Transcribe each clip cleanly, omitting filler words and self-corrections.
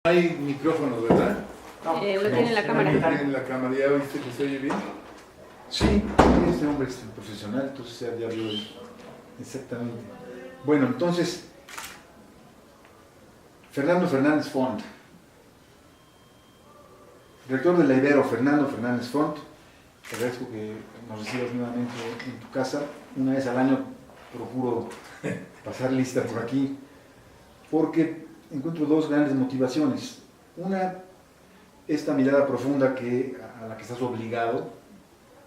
Hay micrófonos, ¿verdad? Lo tiene en la cámara. Lo tiene en la cámara. ¿Ya oíste que se oye bien? Sí, este hombre es un profesional, entonces ya vio exactamente. Bueno, entonces, Fernando Fernández Font, rector de la Ibero, Fernando Fernández Font, te agradezco que nos recibas nuevamente en tu casa. Una vez al año procuro pasar lista por aquí, porque encuentro dos grandes motivaciones. Una, esta mirada profunda a la que estás obligado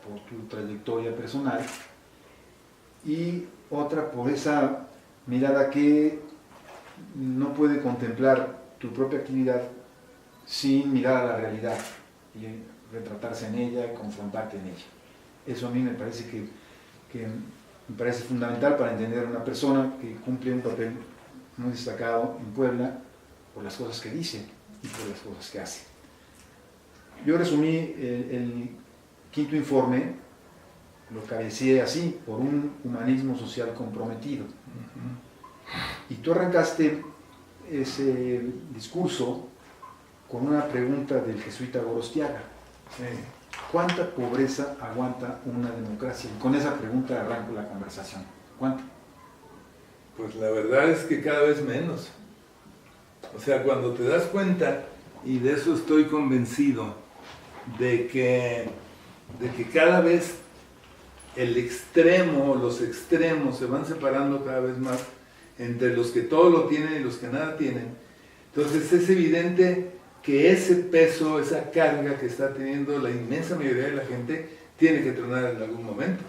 por tu trayectoria personal, y otra por esa mirada que no puede contemplar tu propia actividad sin mirar a la realidad y retratarse en ella y confrontarte en ella. Eso a mí me parece que me parece fundamental para entender a una persona que cumple un papel muy destacado en Puebla por las cosas que dice y por las cosas que hace. Yo resumí el quinto informe, lo cabeceé así, por un humanismo social comprometido. Y tú arrancaste ese discurso con una pregunta del jesuita Gorostiaga. Sí. ¿Cuánta pobreza aguanta una democracia? Y con esa pregunta arranco la conversación. ¿Cuánta? Pues la verdad es que cada vez menos. O sea, cuando te das cuenta, y de eso estoy convencido, de que cada vez el extremo, los extremos se van separando cada vez más entre los que todo lo tienen y los que nada tienen. Entonces es evidente que ese peso, esa carga que está teniendo la inmensa mayoría de la gente, tiene que tronar en algún momento.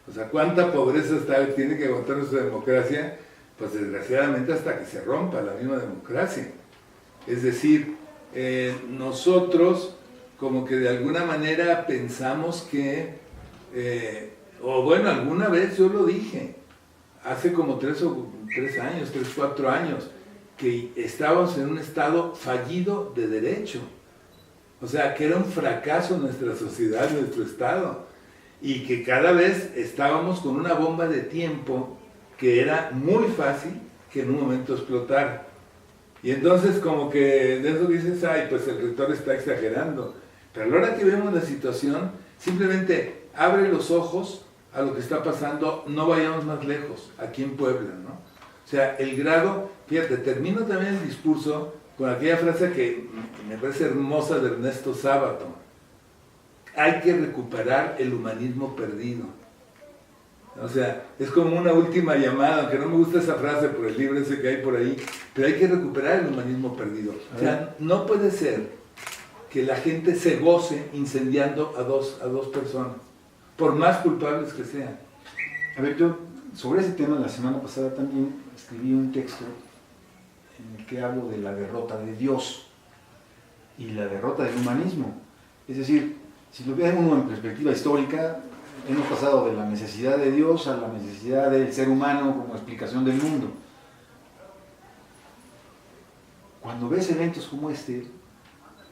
O sea, ¿cuánta pobreza tiene que aguantar nuestra democracia? Pues desgraciadamente hasta que se rompa la misma democracia. Es decir, nosotros como que de alguna manera pensamos que, o bueno, alguna vez yo lo dije, hace como 3 años, 4 años, que estábamos en un estado fallido de derecho. O sea, que era un fracaso nuestra sociedad, nuestro estado, y que cada vez estábamos con una bomba de tiempo que era muy fácil que en un momento explotara. Y entonces como que de eso dices, ay, pues el rector está exagerando. Pero a la hora que vemos la situación, simplemente abre los ojos a lo que está pasando, no vayamos más lejos, aquí en Puebla, ¿no? O sea, el grado, fíjate, termino también el discurso con aquella frase que me parece hermosa de Ernesto Sábato. Hay que recuperar el humanismo perdido. O sea, es como una última llamada, aunque no me gusta esa frase por el libro ese que hay por ahí, pero hay que recuperar el humanismo perdido. O sea, no puede ser que la gente se goce incendiando a dos personas, por más culpables que sean. A ver, yo sobre ese tema la semana pasada también escribí un texto en el que hablo de la derrota de Dios y la derrota del humanismo. Es decir, si lo ve uno en perspectiva histórica, hemos pasado de la necesidad de Dios a la necesidad del ser humano como explicación del mundo. Cuando ves eventos como este,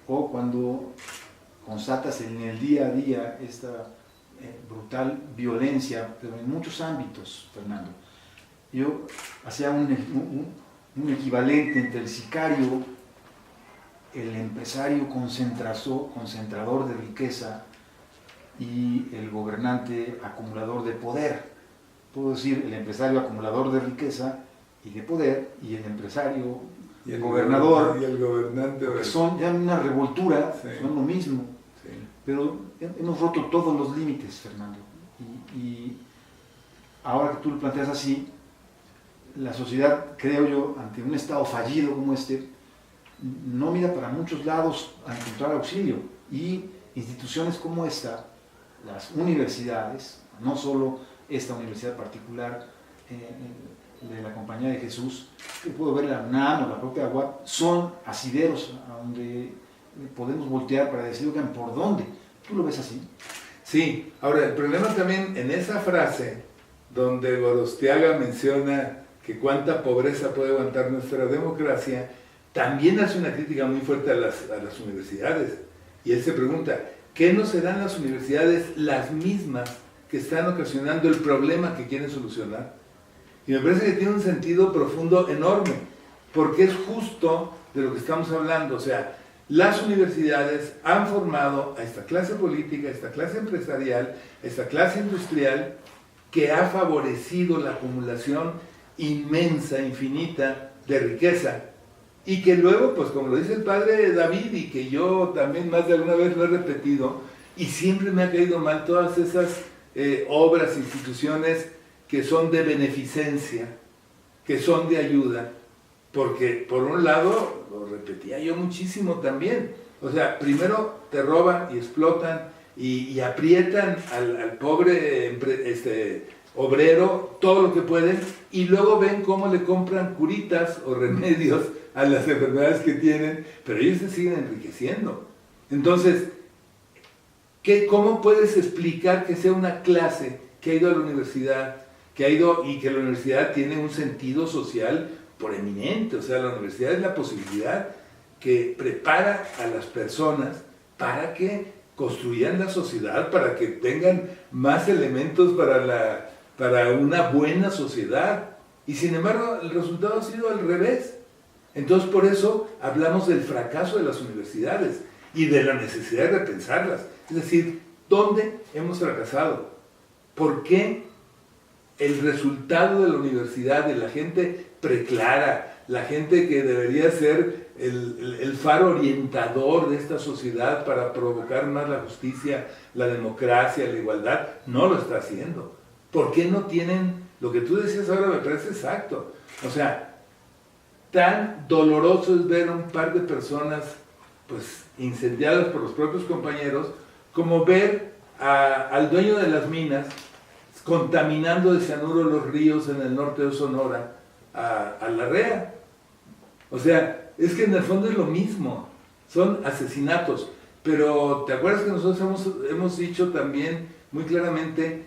o cuando constatas en el día a día esta brutal violencia, pero en muchos ámbitos, Fernando, yo hacía un equivalente entre el sicario, el empresario concentrador de riqueza, y el gobernante acumulador de poder. Puedo decir el empresario acumulador de riqueza y de poder, y el empresario, y el gobernador, y el gobernante, que son ya una revoltura, sí, son lo mismo. Sí. Pero hemos roto todos los límites, Fernando. Y ahora que tú lo planteas así, la sociedad, creo yo, ante un estado fallido como este, no mira para muchos lados a encontrar auxilio. Y instituciones como esta, las universidades, no solo esta universidad particular de la Compañía de Jesús, que puedo ver la UNAM o la propia UAP, son asideros a donde podemos voltear para decir, oigan, ¿por dónde? ¿Tú lo ves así? Sí, ahora el problema también en esa frase, donde Gorostiaga menciona que cuánta pobreza puede aguantar nuestra democracia, también hace una crítica muy fuerte a las universidades. Y él se pregunta, ¿qué no serán las universidades las mismas que están ocasionando el problema que quieren solucionar? Y me parece que tiene un sentido profundo enorme, porque es justo de lo que estamos hablando. O sea, las universidades han formado a esta clase política, a esta clase empresarial, a esta clase industrial, que ha favorecido la acumulación inmensa, infinita de riqueza. Y que luego, pues como lo dice el padre David, y que yo también más de alguna vez lo he repetido, y siempre me ha caído mal todas esas obras, instituciones que son de beneficencia, que son de ayuda, porque por un lado, lo repetía yo muchísimo también, o sea, primero te roban y explotan y aprietan al pobre obrero todo lo que pueden, y luego ven cómo le compran curitas o remedios a las enfermedades que tienen, pero ellos se siguen enriqueciendo. Entonces, ¿cómo puedes explicar que sea una clase que ha ido a la universidad, que ha ido y que la universidad tiene un sentido social proeminente? O sea, la universidad es la posibilidad que prepara a las personas para que construyan la sociedad, para que tengan más elementos para una buena sociedad. Y sin embargo, el resultado ha sido al revés. Entonces, por eso hablamos del fracaso de las universidades y de la necesidad de repensarlas. Es decir, ¿dónde hemos fracasado? ¿Por qué el resultado de la universidad, de la gente preclara, la gente que debería ser el faro orientador de esta sociedad para provocar más la justicia, la democracia, la igualdad, no lo está haciendo? ¿Por qué no tienen, lo que tú decías ahora me parece exacto, o sea, tan doloroso es ver a un par de personas pues incendiadas por los propios compañeros, como ver al dueño de las minas contaminando de cianuro los ríos en el norte de Sonora, a la rea? O sea, es que en el fondo es lo mismo, son asesinatos. Pero ¿te acuerdas que nosotros hemos dicho también muy claramente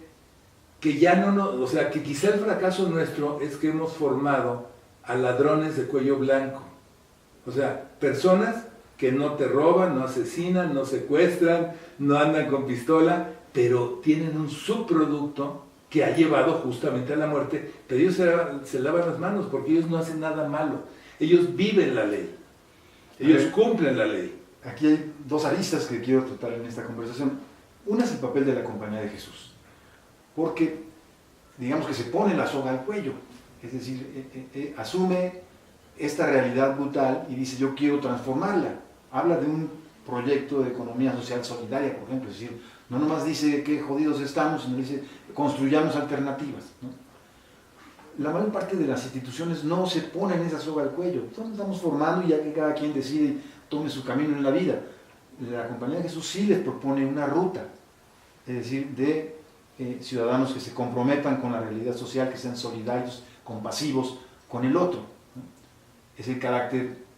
que ya o sea, que quizá el fracaso nuestro es que hemos formado a ladrones de cuello blanco? O sea, personas que no te roban, no asesinan, no secuestran, no andan con pistola, pero tienen un subproducto que ha llevado justamente a la muerte, pero ellos se lavan las manos porque ellos no hacen nada malo, ellos viven la ley, ellos cumplen la ley. Aquí hay dos aristas que quiero tratar en esta conversación. Una es el papel de la Compañía de Jesús, porque digamos que se pone la soga al cuello, es decir, asume esta realidad brutal y dice yo quiero transformarla. Habla de un proyecto de economía social solidaria, por ejemplo, es decir, no nomás dice qué jodidos estamos, sino dice construyamos alternativas, ¿no? La mayor parte de las instituciones no se ponen esa soga al cuello, entonces estamos formando y ya que cada quien decide tome su camino en la vida. La Compañía de Jesús sí les propone una ruta, es decir, de ciudadanos que se comprometan con la realidad social, que sean solidarios, compasivos con el otro, ¿no? Es el carácter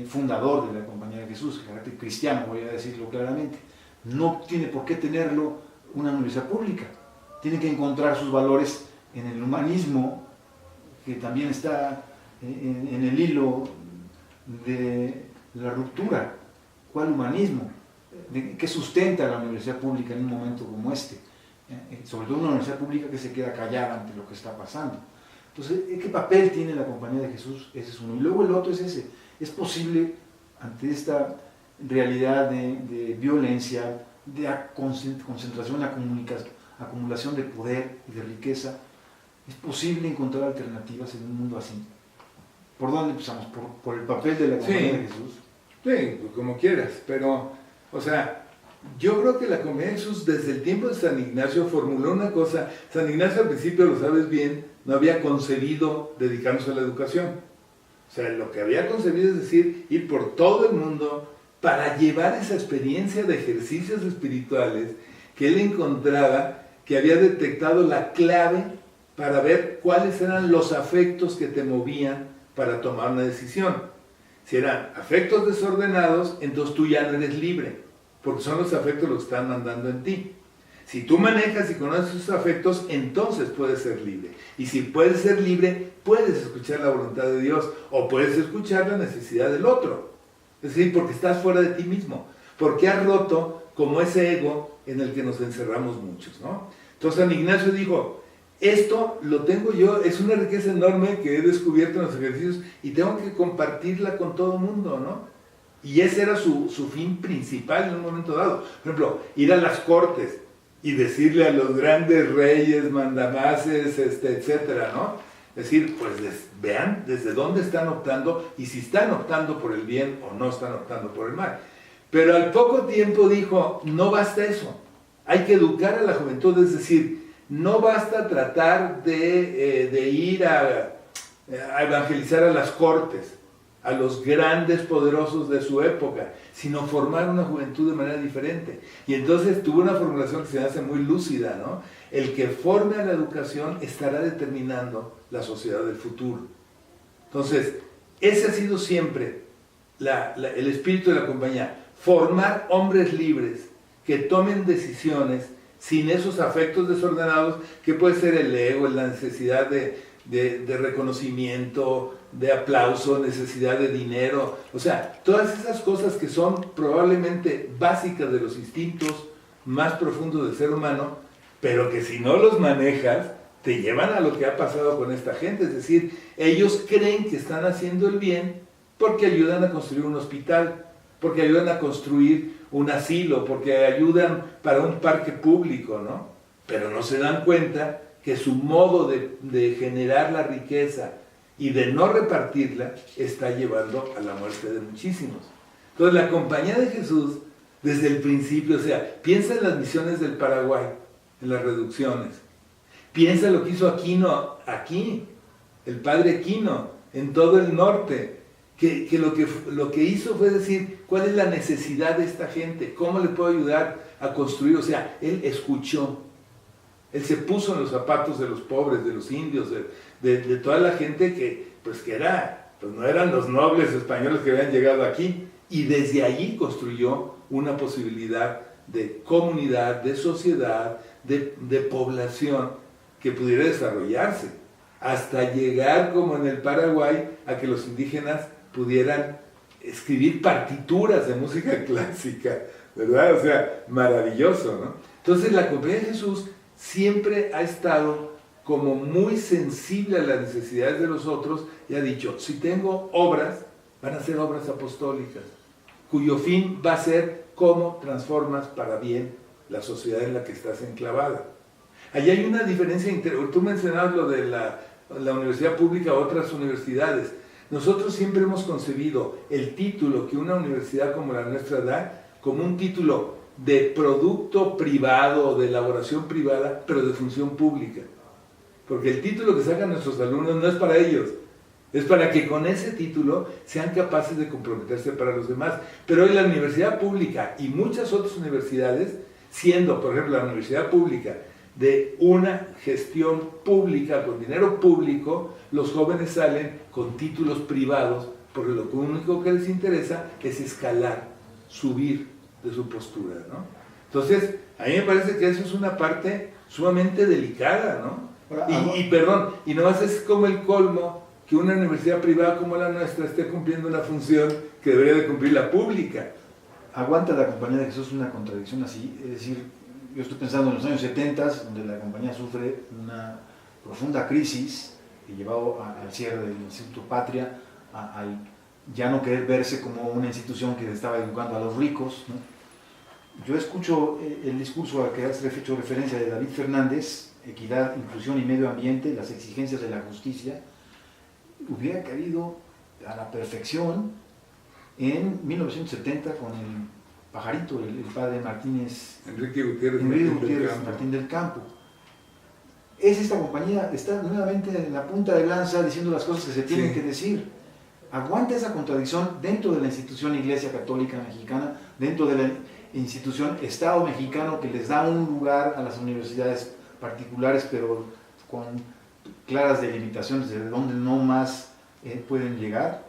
fundador de la Compañía de Jesús, el carácter cristiano, voy a decirlo claramente. No tiene por qué tenerlo una universidad pública, tiene que encontrar sus valores en el humanismo, que también está en el hilo de la ruptura. ¿Cuál humanismo? ¿Qué sustenta la universidad pública en un momento como este? Sobre todo una universidad pública que se queda callada ante lo que está pasando. Entonces, ¿qué papel tiene la Compañía de Jesús? Ese es uno. Y luego el otro es ese. Es posible, ante esta realidad de violencia, de concentración, acumulación de poder y de riqueza, es posible encontrar alternativas en un mundo así. ¿Por dónde empezamos? ¿Por el papel de la Compañía de Jesús? Sí, pues como quieras, pero, o sea, yo creo que la Compañía de Jesús desde el tiempo de San Ignacio formuló una cosa. San Ignacio al principio, lo sabes bien, no había concebido dedicarse a la educación. O sea, lo que había concebido es decir, ir por todo el mundo para llevar esa experiencia de ejercicios espirituales que él encontraba, que había detectado la clave para ver cuáles eran los afectos que te movían para tomar una decisión. Si eran afectos desordenados, entonces tú ya no eres libre, porque son los afectos los que están mandando en ti. Si tú manejas y conoces esos afectos, entonces puedes ser libre. Y si puedes ser libre, puedes escuchar la voluntad de Dios o puedes escuchar la necesidad del otro. Es decir, porque estás fuera de ti mismo, porque has roto como ese ego en el que nos encerramos muchos, ¿no? Entonces San Ignacio dijo, esto lo tengo yo, es una riqueza enorme que he descubierto en los ejercicios y tengo que compartirla con todo el mundo, ¿no? Y ese era su fin principal en un momento dado. Por ejemplo, ir a las cortes y decirle a los grandes reyes, mandamases, etcétera, ¿no? Es decir, pues vean desde dónde están optando y si están optando por el bien o no están optando por el mal. Pero al poco tiempo dijo, no basta eso, hay que educar a la juventud, es decir, no basta tratar de ir a evangelizar a las cortes, a los grandes poderosos de su época, sino formar una juventud de manera diferente. Y entonces tuvo una formulación que se me hace muy lúcida, ¿no? El que forme a la educación estará determinando la sociedad del futuro. Entonces, ese ha sido siempre el espíritu de la compañía, formar hombres libres que tomen decisiones sin esos afectos desordenados, que puede ser el ego, la necesidad de reconocimiento, de aplauso, necesidad de dinero, o sea, todas esas cosas que son probablemente básicas de los instintos más profundos del ser humano, pero que si no los manejas, te llevan a lo que ha pasado con esta gente, es decir, ellos creen que están haciendo el bien porque ayudan a construir un hospital, porque ayudan a construir un asilo, porque ayudan para un parque público, ¿no? Pero no se dan cuenta que su modo de generar la riqueza y de no repartirla está llevando a la muerte de muchísimos. Entonces la Compañía de Jesús, desde el principio, o sea, piensa en las misiones del Paraguay, en las reducciones, piensa lo que hizo Aquino aquí, el padre Aquino, en todo el norte, que lo que hizo fue decir, ¿cuál es la necesidad de esta gente? ¿Cómo le puedo ayudar a construir? O sea, él escuchó. Él se puso en los zapatos de los pobres, de los indios, de toda la gente que no eran los nobles españoles que habían llegado aquí. Y desde allí construyó una posibilidad de comunidad, de sociedad, de población que pudiera desarrollarse. Hasta llegar, como en el Paraguay, a que los indígenas pudieran escribir partituras de música clásica, ¿verdad? O sea, maravilloso, ¿no? Entonces la Compañía de Jesús siempre ha estado como muy sensible a las necesidades de los otros y ha dicho, si tengo obras, van a ser obras apostólicas, cuyo fin va a ser cómo transformas para bien la sociedad en la que estás enclavada. Allí hay una diferencia, tú mencionabas lo de la universidad pública o otras universidades. Nosotros siempre hemos concebido el título que una universidad como la nuestra da como un título de producto privado, de elaboración privada, pero de función pública. Porque el título que sacan nuestros alumnos no es para ellos, es para que con ese título sean capaces de comprometerse para los demás. Pero hoy la universidad pública y muchas otras universidades, siendo, por ejemplo, la universidad pública de una gestión pública, con dinero público, los jóvenes salen con títulos privados, porque lo único que les interesa es escalar, subir de su postura, ¿no? Entonces, a mí me parece que eso es una parte sumamente delicada, ¿no? Y nomás es como el colmo que una universidad privada como la nuestra esté cumpliendo una función que debería de cumplir la pública. ¿Aguanta la Compañía de Jesús una contradicción así? Es decir, yo estoy pensando en los años 70, donde la compañía sufre una profunda crisis que llevado al cierre del Instituto Patria, al ya no querer verse como una institución que estaba educando a los ricos, ¿no? Yo escucho el discurso al que has hecho referencia de David Fernández, equidad, inclusión y medio ambiente, las exigencias de la justicia, hubiera cabido a la perfección en 1970 con el pajarito, el padre Martínez, Enrique Gutiérrez Martín del Campo. Esta compañía está nuevamente en la punta de lanza diciendo las cosas que se tienen que decir. Aguanta esa contradicción dentro de la institución Iglesia Católica Mexicana, dentro de la institución Estado mexicano, que les da un lugar a las universidades particulares, pero con claras delimitaciones de dónde no más pueden llegar.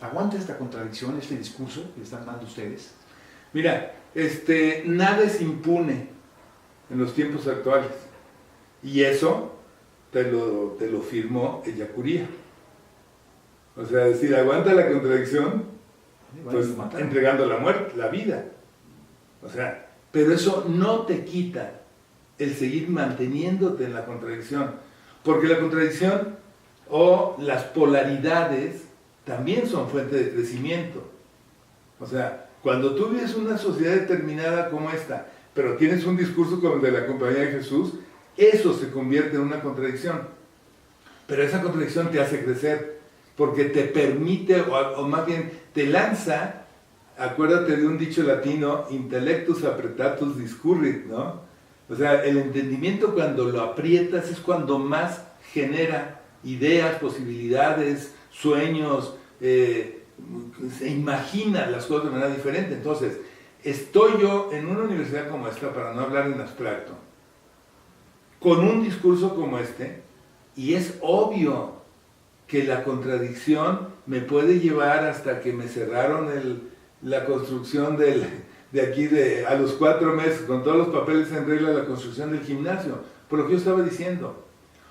¿Aguanta esta contradicción, este discurso que están dando ustedes? Mira, nada es impune en los tiempos actuales. Y eso te lo firmó Ellacuría. O sea, decir, aguanta la contradicción, pues entregando la muerte, la vida. O sea, pero eso no te quita el seguir manteniéndote en la contradicción, porque la contradicción o las polaridades también son fuente de crecimiento. O sea, cuando tú vives una sociedad determinada como esta, pero tienes un discurso como el de la Compañía de Jesús, eso se convierte en una contradicción. Pero esa contradicción te hace crecer, porque te permite, o más bien te lanza, acuérdate de un dicho latino, intellectus apretatus discurrit, ¿no? O sea, el entendimiento cuando lo aprietas es cuando más genera ideas, posibilidades, sueños, se imagina las cosas de manera diferente. Entonces, estoy yo en una universidad como esta, para no hablar en abstracto, con un discurso como este, y es obvio que la contradicción me puede llevar hasta que me cerraron la construcción de aquí a los 4 meses, con todos los papeles en regla, la construcción del gimnasio, por lo que yo estaba diciendo.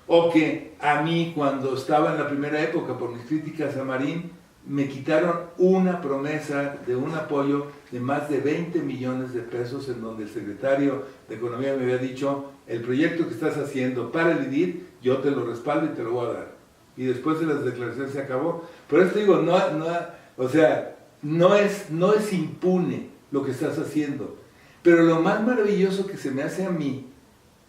O que a mí, cuando estaba en la primera época, por mis críticas a Marín, me quitaron una promesa de un apoyo de más de 20 millones de pesos, en donde el secretario de Economía me había dicho, el proyecto que estás haciendo para el IDIR, yo te lo respaldo y te lo voy a dar. Y después de las declaraciones se acabó. Por eso digo, o sea, no es impune lo que estás haciendo. Pero lo más maravilloso que se me hace a mí,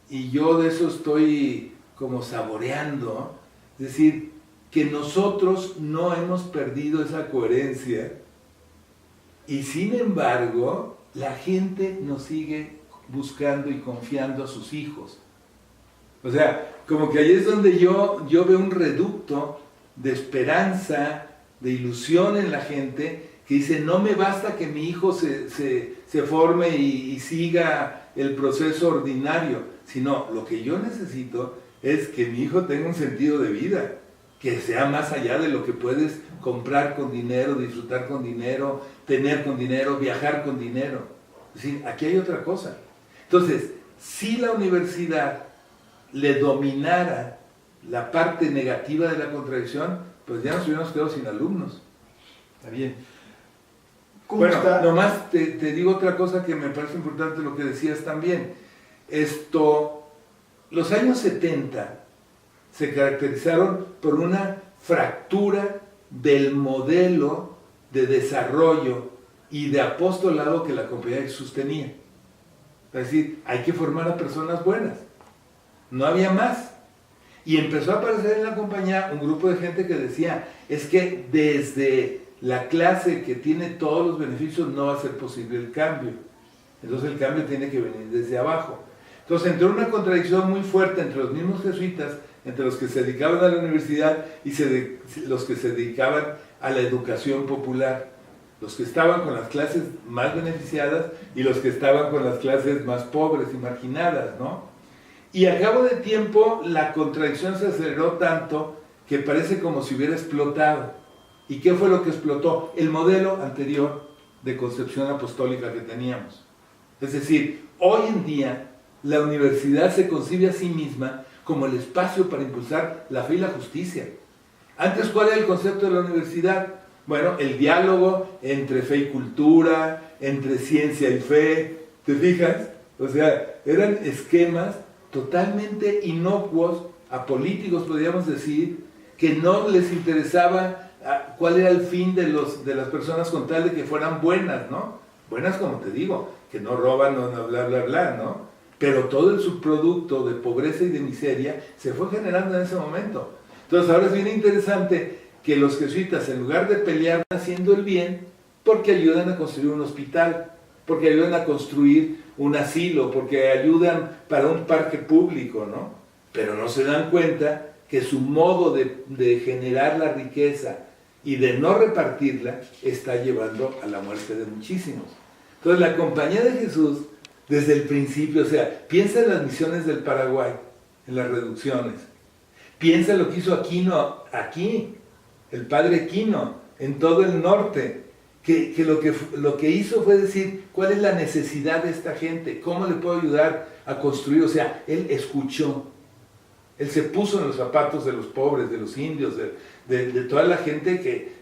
y yo de eso estoy como saboreando, es decir, que nosotros no hemos perdido esa coherencia, y sin embargo, la gente nos sigue buscando y confiando a sus hijos. O sea, como que ahí es donde yo veo un reducto de esperanza, de ilusión en la gente, que dice, no me basta que mi hijo se forme y siga el proceso ordinario, sino lo que yo necesito es que mi hijo tenga un sentido de vida, que sea más allá de lo que puedes comprar con dinero, disfrutar con dinero, tener con dinero, viajar con dinero. Es decir, aquí hay otra cosa. Entonces, si la universidad le dominara la parte negativa de la contradicción, pues ya nos hubiéramos quedado sin alumnos. Está bien. Bueno, nomás te digo otra cosa que me parece importante lo que decías también. Los años 70 se caracterizaron por una fractura del modelo de desarrollo y de apostolado que la Compañía de Jesús tenía. Es decir, hay que formar a personas buenas. No había más. Y empezó a aparecer en la compañía un grupo de gente que decía, es que desde la clase que tiene todos los beneficios no va a ser posible el cambio. Entonces el cambio tiene que venir desde abajo. Entonces entró una contradicción muy fuerte entre los mismos jesuitas, entre los que se dedicaban a la universidad y los que se dedicaban a la educación popular. Los que estaban con las clases más beneficiadas y los que estaban con las clases más pobres y marginadas, ¿no? Y a cabo de tiempo la contradicción se aceleró tanto que parece como si hubiera explotado. ¿Y qué fue lo que explotó? El modelo anterior de concepción apostólica que teníamos. Es decir, hoy en día la universidad se concibe a sí misma como el espacio para impulsar la fe y la justicia. Antes, ¿cuál era el concepto de la universidad? Bueno, el diálogo entre fe y cultura, entre ciencia y fe, ¿te fijas? O sea, eran esquemas totalmente inocuos, apolíticos podríamos decir, que no les interesaba cuál era el fin de las personas con tal de que fueran buenas, ¿no? Buenas, como te digo, que no roban, no bla, bla, bla, ¿no? Pero todo el subproducto de pobreza y de miseria se fue generando en ese momento. Entonces ahora es bien interesante que los jesuitas, en lugar de pelear haciendo el bien, porque ayudan a construir un hospital, porque ayudan a construir un asilo, porque ayudan para un parque público, ¿no? Pero no se dan cuenta que su modo de generar la riqueza y de no repartirla está llevando a la muerte de muchísimos. Entonces la Compañía de Jesús, desde el principio, o sea, piensa en las misiones del Paraguay, en las reducciones. Piensa en lo que hizo Aquino aquí, el padre Aquino, en todo el norte, que lo que hizo fue decir, ¿cuál es la necesidad de esta gente? ¿Cómo le puedo ayudar a construir? O sea, él escuchó, él se puso en los zapatos de los pobres, de los indios, de toda la gente que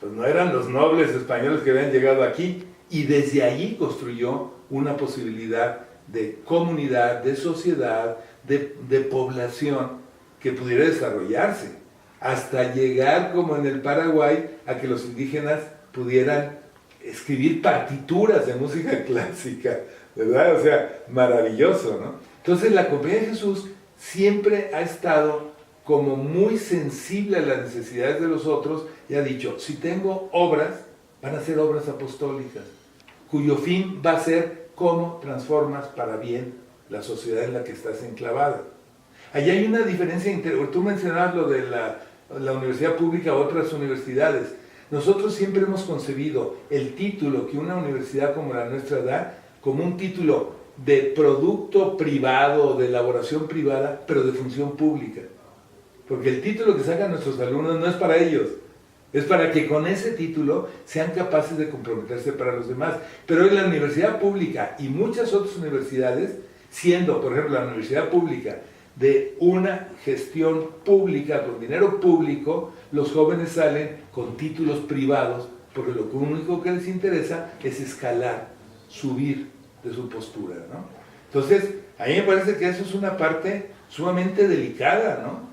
no eran los nobles españoles que habían llegado aquí, y desde allí construyó una posibilidad de comunidad, de sociedad, de población que pudiera desarrollarse, hasta llegar, como en el Paraguay, a que los indígenas pudieran escribir partituras de música clásica, ¿verdad? O sea, maravilloso, ¿no? Entonces la Compañía de Jesús siempre ha estado como muy sensible a las necesidades de los otros y ha dicho, si tengo obras, van a ser obras apostólicas, cuyo fin va a ser cómo transformas para bien la sociedad en la que estás enclavada. Allí hay una diferencia, tú mencionabas lo de la universidad pública a otras universidades. Nosotros siempre hemos concebido el título que una universidad como la nuestra da como un título de producto privado, de elaboración privada, pero de función pública. Porque el título que sacan nuestros alumnos no es para ellos, es para que con ese título sean capaces de comprometerse para los demás. Pero hoy la universidad pública y muchas otras universidades, siendo, por ejemplo, la universidad pública de una gestión pública, con dinero público, los jóvenes salen con títulos privados, porque lo único que les interesa es escalar, subir de su postura, ¿no? Entonces, a mí me parece que eso es una parte sumamente delicada, ¿no?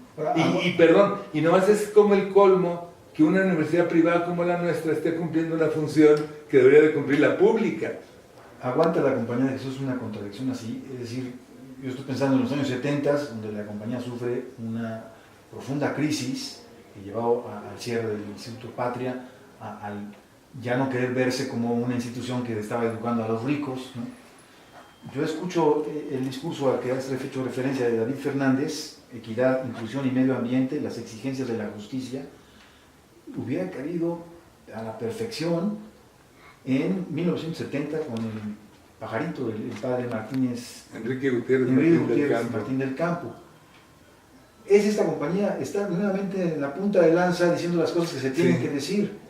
Y nomás es como el colmo que una universidad privada como la nuestra esté cumpliendo una función que debería de cumplir la pública. ¿Aguanta la Compañía de Jesús una contradicción así? Es decir, yo estoy pensando en los años 70, donde la compañía sufre una profunda crisis que llevó al cierre del Instituto Patria, al ya no querer verse como una institución que estaba educando a los ricos, ¿no? Yo escucho el discurso al que has hecho referencia de David Fernández, equidad, inclusión y medio ambiente, las exigencias de la justicia, hubiera cabido a la perfección en 1970 con el pajarito, el padre Martínez, Enrique Gutiérrez Martín del Campo. Es esta compañía, está nuevamente en la punta de lanza diciendo las cosas que se tienen que decir.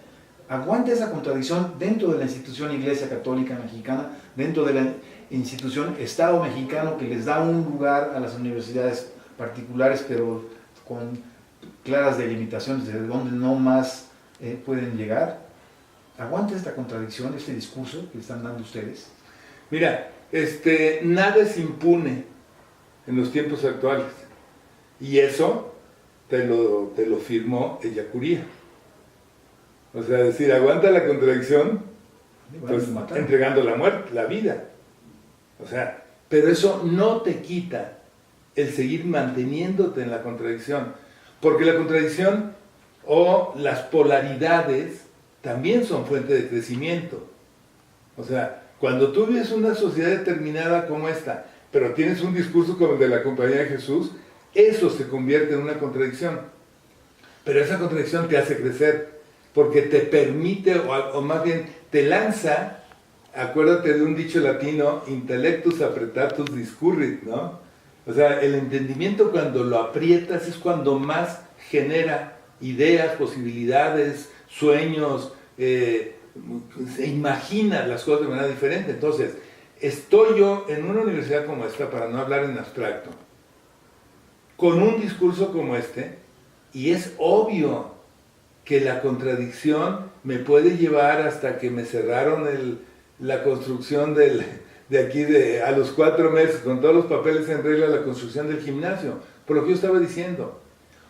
Aguanta esa contradicción dentro de la institución Iglesia Católica Mexicana, dentro de la institución Estado Mexicano, que les da un lugar a las universidades particulares, pero con claras delimitaciones de dónde no más pueden llegar. ¿Aguanta esta contradicción, este discurso que están dando ustedes? Mira, nada es impune en los tiempos actuales. Y eso te lo firmó Ellacuría. O sea, decir, aguanta la contradicción, pues entregando la muerte, la vida. O sea, pero eso no te quita el seguir manteniéndote en la contradicción. Porque la contradicción o las polaridades también son fuente de crecimiento. O sea, cuando tú vives una sociedad determinada como esta, pero tienes un discurso como el de la Compañía de Jesús, eso se convierte en una contradicción. Pero esa contradicción te hace crecer, porque te permite, o más bien te lanza, acuérdate de un dicho latino, intellectus apretatus discurrit, ¿no? O sea, el entendimiento cuando lo aprietas es cuando más genera ideas, posibilidades, sueños, se imagina las cosas de manera diferente. Entonces, estoy yo en una universidad como esta, para no hablar en abstracto, con un discurso como este, y es obvio que la contradicción me puede llevar hasta que me cerraron la construcción de aquí a los 4 meses, con todos los papeles en regla, la construcción del gimnasio, por lo que yo estaba diciendo.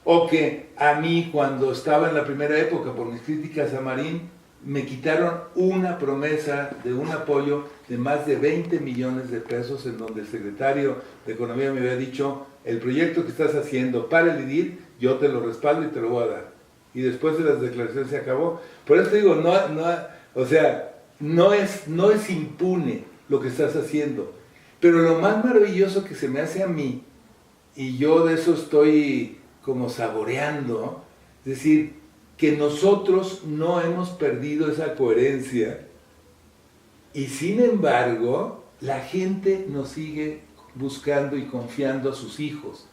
O que a mí, cuando estaba en la primera época, por mis críticas a Marín, me quitaron una promesa de un apoyo de más de 20 millones de pesos, en donde el secretario de Economía me había dicho, el proyecto que estás haciendo para el IDIT, yo te lo respaldo y te lo voy a dar. Y después de las declaraciones se acabó. Por eso te digo, no es impune lo que estás haciendo. Pero lo más maravilloso que se me hace a mí, y yo de eso estoy como saboreando, es decir, que nosotros no hemos perdido esa coherencia, y sin embargo, la gente nos sigue buscando y confiando a sus hijos.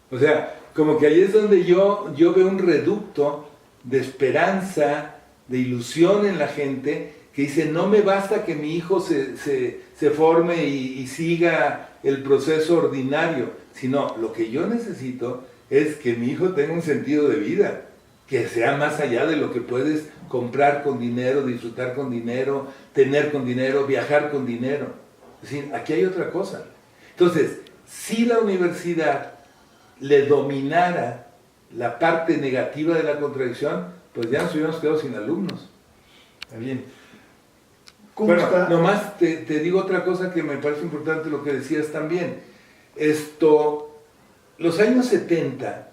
O sea, como que ahí es donde yo veo un reducto de esperanza, de ilusión en la gente, que dice, no me basta que mi hijo se forme y siga el proceso ordinario, sino lo que yo necesito es que mi hijo tenga un sentido de vida, que sea más allá de lo que puedes comprar con dinero, disfrutar con dinero, tener con dinero, viajar con dinero. Es decir, aquí hay otra cosa. Entonces, si la universidad le dominara la parte negativa de la contradicción, pues ya nos hubiéramos quedado sin alumnos. Está bien. Bueno, nomás te digo otra cosa que me parece importante lo que decías también. Los años 70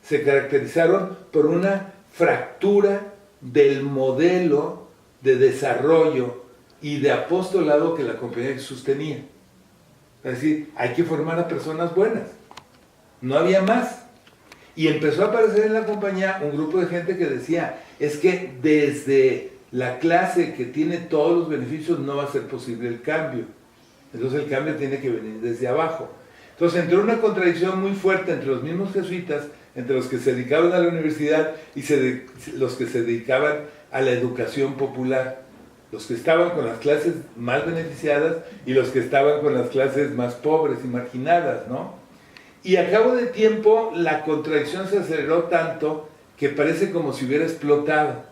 se caracterizaron por una fractura del modelo de desarrollo y de apostolado que la Compañía de Jesús tenía. Es decir, hay que formar a personas buenas. No había más. Y empezó a aparecer en la compañía un grupo de gente que decía, es que desde la clase que tiene todos los beneficios no va a ser posible el cambio. Entonces el cambio tiene que venir desde abajo. Entonces entró una contradicción muy fuerte entre los mismos jesuitas, entre los que se dedicaban a la universidad y los que se dedicaban a la educación popular. Los que estaban con las clases más beneficiadas y los que estaban con las clases más pobres y marginadas, ¿no? Y a cabo de tiempo la contradicción se aceleró tanto que parece como si hubiera explotado.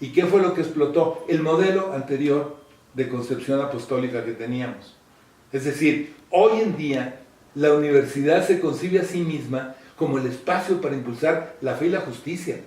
¿Y qué fue lo que explotó? El modelo anterior de concepción apostólica que teníamos. Es decir, hoy en día la universidad se concibe a sí misma como el espacio para impulsar la fe y la justicia.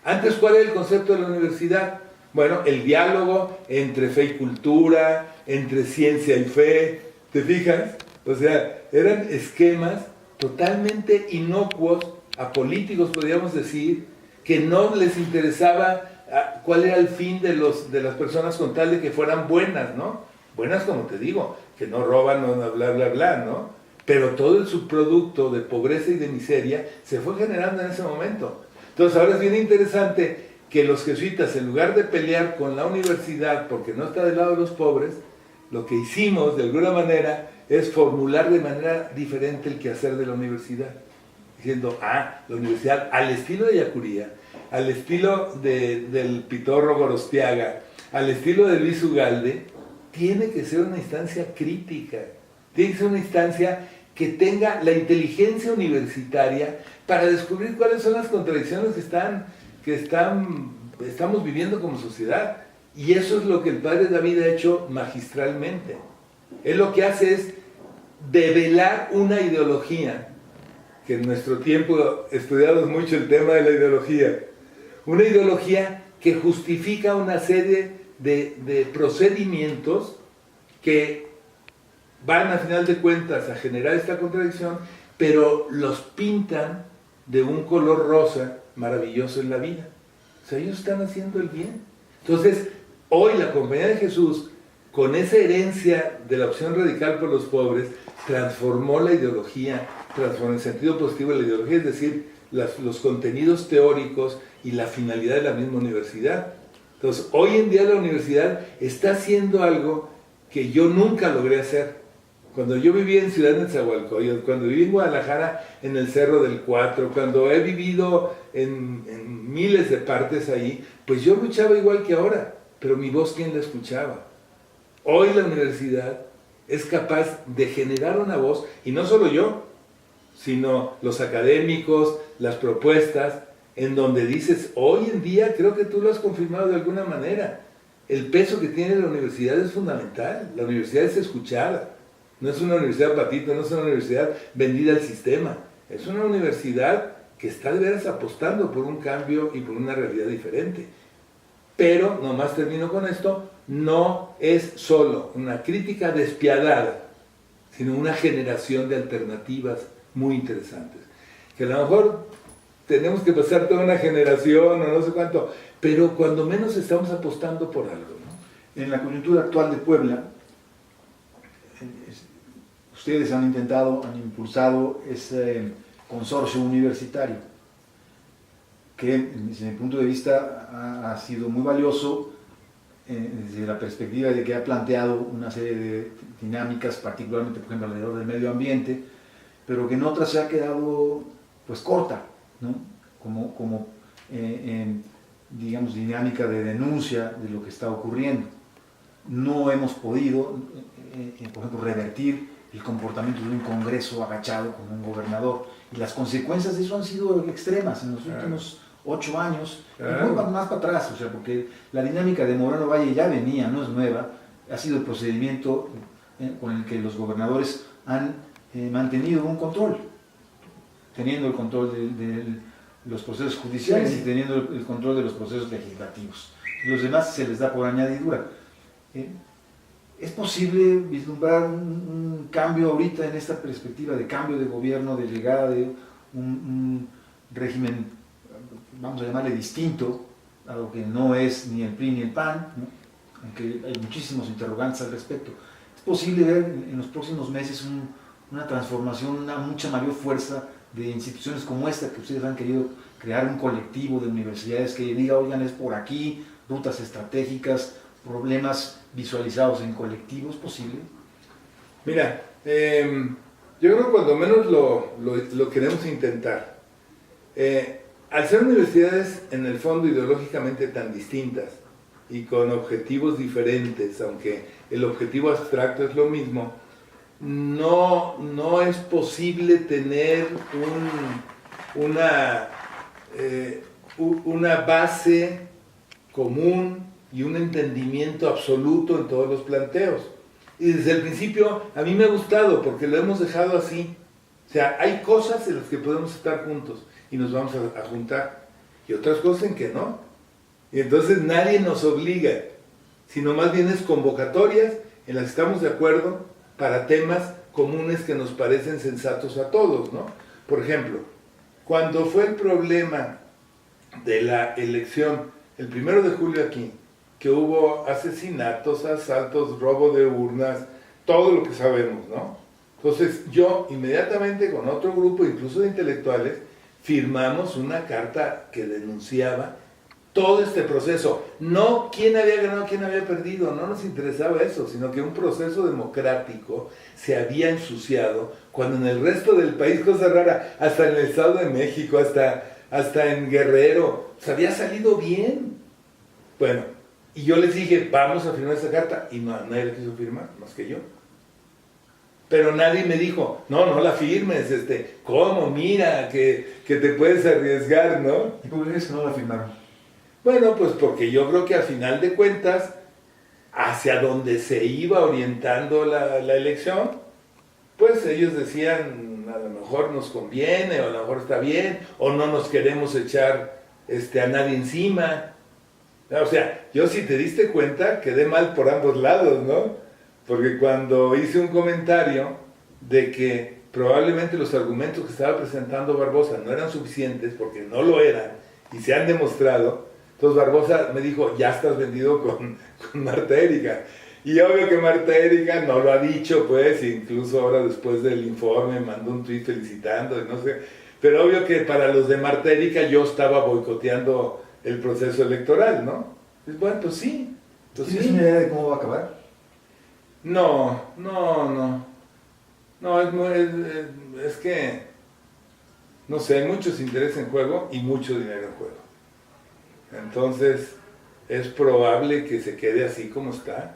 Antes, ¿cuál era el concepto de la universidad? Bueno, el diálogo entre fe y cultura, entre ciencia y fe, ¿te fijas? O sea, eran esquemas totalmente inocuos, apolíticos podríamos decir, que no les interesaba cuál era el fin de las personas con tal de que fueran buenas, ¿no? Buenas, como te digo, que no roban, no bla, bla, bla, ¿no? Pero todo el subproducto de pobreza y de miseria se fue generando en ese momento. Entonces ahora es bien interesante que los jesuitas, en lugar de pelear con la universidad porque no está del lado de los pobres, lo que hicimos de alguna manera es formular de manera diferente el quehacer de la universidad. Diciendo, la universidad al estilo de Yacuría, al estilo del Pitorro Gorostiaga, al estilo de Luis Ugalde, tiene que ser una instancia crítica, tiene que ser una instancia que tenga la inteligencia universitaria para descubrir cuáles son las contradicciones que estamos viviendo como sociedad. Y eso es lo que el padre David ha hecho magistralmente. Él lo que hace es develar una ideología, que en nuestro tiempo estudiamos mucho el tema de la ideología, una ideología que justifica una serie de procedimientos que van a final de cuentas a generar esta contradicción, pero los pintan de un color rosa maravilloso en la vida. O sea, ellos están haciendo el bien. Entonces, hoy la Compañía de Jesús, con esa herencia de la opción radical por los pobres, transformó la ideología, transformó en sentido positivo la ideología, es decir, los contenidos teóricos y la finalidad de la misma universidad. Entonces, hoy en día la universidad está haciendo algo que yo nunca logré hacer. Cuando yo viví en Ciudad Nezahualcóyotl, cuando viví en Guadalajara, en el Cerro del Cuatro, cuando he vivido en miles de partes ahí, pues yo luchaba igual que ahora, pero mi voz, ¿quién la escuchaba? Hoy la universidad es capaz de generar una voz, y no solo yo, sino los académicos, las propuestas, en donde dices, hoy en día, creo que tú lo has confirmado de alguna manera, el peso que tiene la universidad es fundamental, la universidad es escuchada, no es una universidad patita, no es una universidad vendida al sistema, es una universidad que está de veras apostando por un cambio y por una realidad diferente. Pero, nomás termino con esto, no es solo una crítica despiadada, sino una generación de alternativas muy interesantes. Que a lo mejor tenemos que pasar toda una generación o no sé cuánto, pero cuando menos estamos apostando por algo, ¿no? En la coyuntura actual de Puebla, ustedes han impulsado ese consorcio universitario, que desde mi punto de vista ha sido muy valioso desde la perspectiva de que ha planteado una serie de dinámicas, particularmente, por ejemplo, alrededor del medio ambiente, pero que en otras se ha quedado pues corta, ¿no? Como digamos, dinámica de denuncia de lo que está ocurriendo. No hemos podido, por ejemplo, revertir el comportamiento de un Congreso agachado con un gobernador, y las consecuencias de eso han sido extremas en los últimos 8 años, y muy más para atrás, o sea, porque la dinámica de Moreno Valle ya venía, no es nueva, ha sido el procedimiento con el que los gobernadores han mantenido un control, teniendo el control de los procesos judiciales y teniendo el control de los procesos legislativos. Los demás se les da por añadidura. ¿Es posible vislumbrar un cambio ahorita en esta perspectiva de cambio de gobierno, de llegada de un régimen, vamos a llamarle distinto, a lo que no es ni el PRI ni el PAN, ¿no? Aunque hay muchísimos interrogantes al respecto? ¿Es posible ver en los próximos meses una transformación, una mucha mayor fuerza de instituciones como esta que ustedes han querido crear, un colectivo de universidades que diga, oigan, es por aquí, rutas estratégicas, problemas visualizados en colectivos? ¿Posible? Mira, yo creo que cuando menos lo queremos intentar. Al ser universidades en el fondo ideológicamente tan distintas y con objetivos diferentes, aunque el objetivo abstracto es lo mismo, no es posible tener una base común y un entendimiento absoluto en todos los planteos. Y desde el principio a mí me ha gustado porque lo hemos dejado así. O sea, hay cosas en las que podemos estar juntos y nos vamos a juntar, y otras cosas en que no. Y entonces nadie nos obliga, sino más bien es convocatorias en las que estamos de acuerdo para temas comunes que nos parecen sensatos a todos, ¿no? Por ejemplo, cuando fue el problema de la elección, el 1 de julio aquí, que hubo asesinatos, asaltos, robo de urnas, todo lo que sabemos, ¿no? Entonces yo inmediatamente con otro grupo, incluso de intelectuales, firmamos una carta que denunciaba todo este proceso. No quién había ganado, quién había perdido, no nos interesaba eso, sino que un proceso democrático se había ensuciado cuando en el resto del país, cosa rara, hasta en el Estado de México, hasta en Guerrero, se había salido bien. Bueno, y yo les dije, vamos a firmar esa carta, y nadie la quiso firmar, más que yo. Pero nadie me dijo, no la firmes, ¿cómo? Mira, que te puedes arriesgar, ¿no? ¿Y por qué es que no la firmaron? Bueno, pues porque yo creo que a final de cuentas, hacia donde se iba orientando la elección, pues ellos decían, a lo mejor nos conviene, o a lo mejor está bien, o no nos queremos echar a nadie encima. O sea, yo si te diste cuenta, quedé mal por ambos lados, ¿no? Porque cuando hice un comentario de que probablemente los argumentos que estaba presentando Barbosa no eran suficientes, porque no lo eran, y se han demostrado, entonces Barbosa me dijo, ya estás vendido con Marta Erika. Y obvio que Marta Erika no lo ha dicho, pues, incluso ahora después del informe mandó un tuit felicitando, no sé. Pero obvio que para los de Marta Erika yo estaba boicoteando el proceso electoral, ¿no? Pues bueno, pues sí. ¿Tienes una idea de cómo va a acabar? No, es que, no sé, hay muchos intereses en juego y mucho dinero en juego. Entonces, es probable que se quede así como está,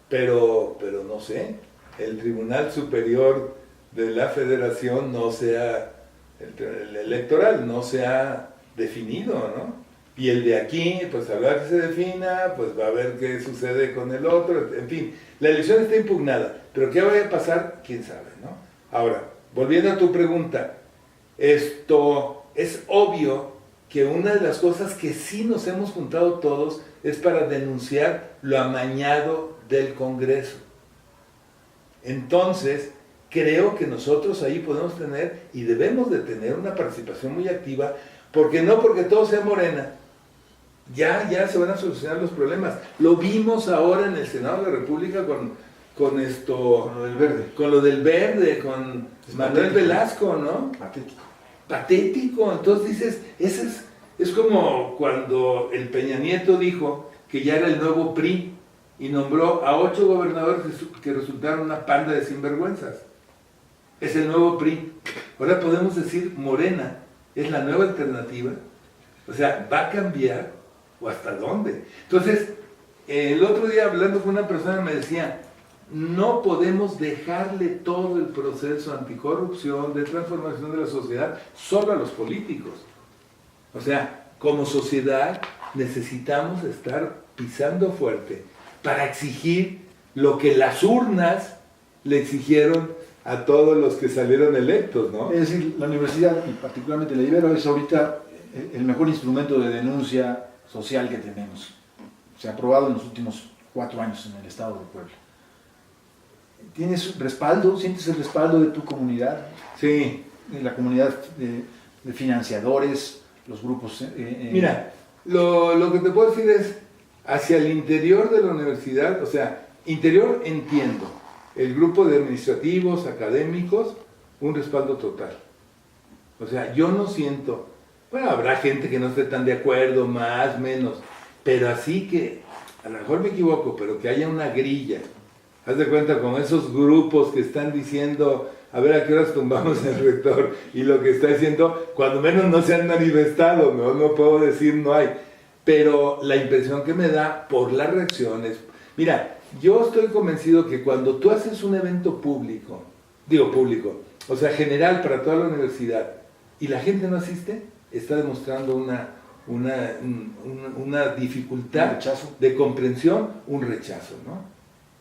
pero no sé, el Tribunal Superior de la Federación no se ha, el electoral no se ha definido, ¿no? Y el de aquí, pues habrá que se defina, pues va a ver qué sucede con el otro, en fin, la elección está impugnada, pero qué vaya a pasar, quién sabe, ¿no? Ahora, volviendo a tu pregunta, esto es obvio que una de las cosas que sí nos hemos juntado todos es para denunciar lo amañado del Congreso. Entonces, creo que nosotros ahí podemos tener y debemos de tener una participación muy activa, porque no porque todo sea Morena, ya se van a solucionar los problemas. Lo vimos ahora en el Senado de la República con lo del verde, con Manuel Velasco, ¿no? Patético. Entonces dices, es como cuando el Peña Nieto dijo que ya era el nuevo PRI y nombró a 8 gobernadores que resultaron una panda de sinvergüenzas. Es el nuevo PRI. Ahora podemos decir Morena es la nueva alternativa. O sea, ¿va a cambiar? ¿O hasta dónde? Entonces, el otro día hablando con una persona me decía, no podemos dejarle todo el proceso anticorrupción, de transformación de la sociedad, solo a los políticos. O sea, como sociedad necesitamos estar pisando fuerte para exigir lo que las urnas le exigieron a todos los que salieron electos, ¿no? Es decir, la universidad, y particularmente la Ibero, es ahorita el mejor instrumento de denuncia social que tenemos. Se ha aprobado en los últimos 4 años en el estado de Puebla. ¿Tienes respaldo? ¿Sientes el respaldo de tu comunidad? Sí. De la comunidad de financiadores, los grupos... Mira, lo que te puedo decir es, hacia el interior de la universidad, o sea, interior entiendo, el grupo de administrativos, académicos, un respaldo total. O sea, yo no siento, bueno, habrá gente que no esté tan de acuerdo, más, menos, pero así que, a lo mejor me equivoco, pero que haya una grilla. Haz de cuenta con esos grupos que están diciendo, a ver a qué horas tumbamos el rector, y lo que está diciendo, cuando menos no se han manifestado, no puedo decir no hay, pero la impresión que me da por las reacciones, mira, yo estoy convencido que cuando tú haces un evento público, o sea, general para toda la universidad, y la gente no asiste, está demostrando una dificultad de comprensión, un rechazo, ¿no?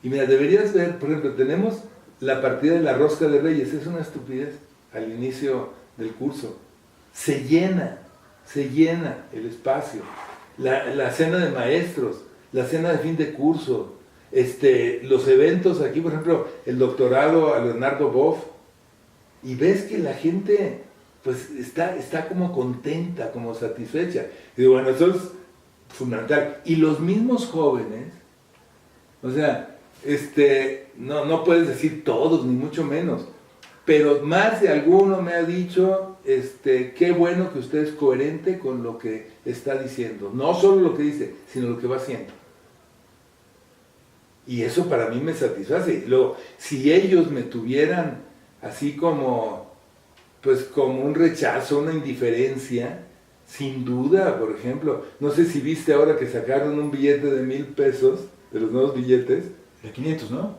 Y mira, deberías ver, por ejemplo, tenemos la partida de la Rosca de Reyes, es una estupidez al inicio del curso. Se llena el espacio. La cena de maestros, la cena de fin de curso, los eventos aquí, por ejemplo, el doctorado a Leonardo Boff, y ves que la gente pues está como contenta, como satisfecha. Y digo, bueno, eso es fundamental. Y los mismos jóvenes, o sea, no puedes decir todos, ni mucho menos, pero más de alguno me ha dicho, qué bueno que usted es coherente con lo que está diciendo, no solo lo que dice, sino lo que va haciendo. Y eso para mí me satisface. Luego, si ellos me tuvieran así como un rechazo, una indiferencia, sin duda, por ejemplo, no sé si viste ahora que sacaron un billete de 1,000 pesos, de los nuevos billetes. De 500, ¿no?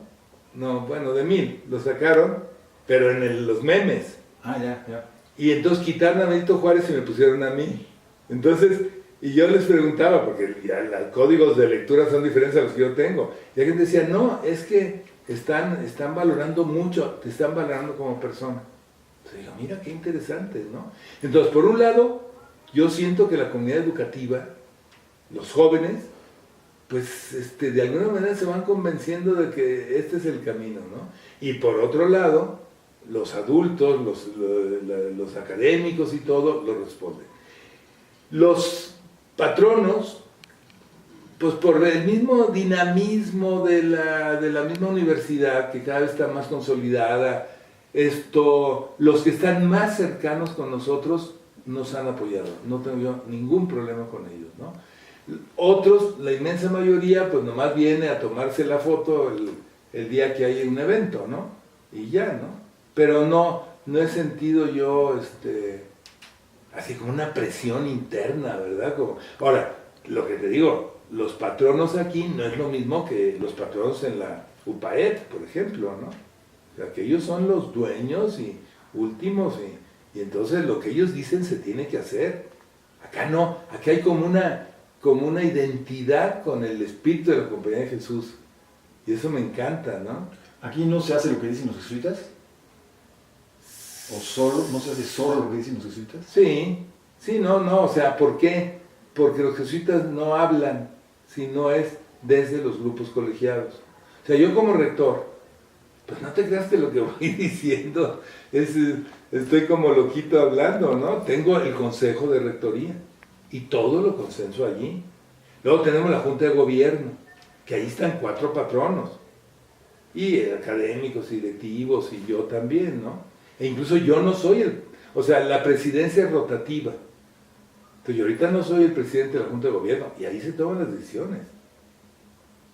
No, bueno, de 1,000, lo sacaron, pero en los memes. Ah, ya. Y entonces quitaron a Benito Juárez y me pusieron a mí. Entonces, y yo les preguntaba, porque ya los códigos de lectura son diferentes a los que yo tengo. Y alguien decía, no, es que están valorando mucho, te están valorando como persona. Entonces digo, mira qué interesante, ¿no? Entonces, por un lado, yo siento que la comunidad educativa, los jóvenes, pues de alguna manera se van convenciendo de que este es el camino, ¿no? Y por otro lado, los adultos, los académicos y todo, lo responden. Los patronos, pues por el mismo dinamismo de la misma universidad, que cada vez está más consolidada, los que están más cercanos con nosotros nos han apoyado, no tengo yo ningún problema con ellos, ¿no? Otros, la inmensa mayoría, pues nomás viene a tomarse la foto el día que hay un evento, ¿no? Y ya, ¿no? Pero no he sentido yo, así como una presión interna, ¿verdad? Ahora, lo que te digo, los patronos aquí no es lo mismo que los patronos en la UPAEP, por ejemplo, ¿no? O sea, que ellos son los dueños y últimos, y entonces lo que ellos dicen se tiene que hacer. Acá no, acá hay como una identidad con el espíritu de la Compañía de Jesús. Y eso me encanta, ¿no? ¿Aquí no se hace lo que dicen los jesuitas? ¿O no se hace solo lo que dicen los jesuitas? Sí, o sea, ¿por qué? Porque los jesuitas no hablan, sino es desde los grupos colegiados. O sea, yo como rector, pues no te creas que lo que voy diciendo estoy como loquito hablando, ¿no? Tengo el consejo de rectoría y todo lo consenso allí. Luego tenemos la junta de gobierno, que ahí están 4 patronos, y académicos y directivos, y yo también, ¿no? E incluso yo no soy o sea, la presidencia es rotativa. Entonces yo ahorita no soy el presidente de la junta de gobierno, y ahí se toman las decisiones.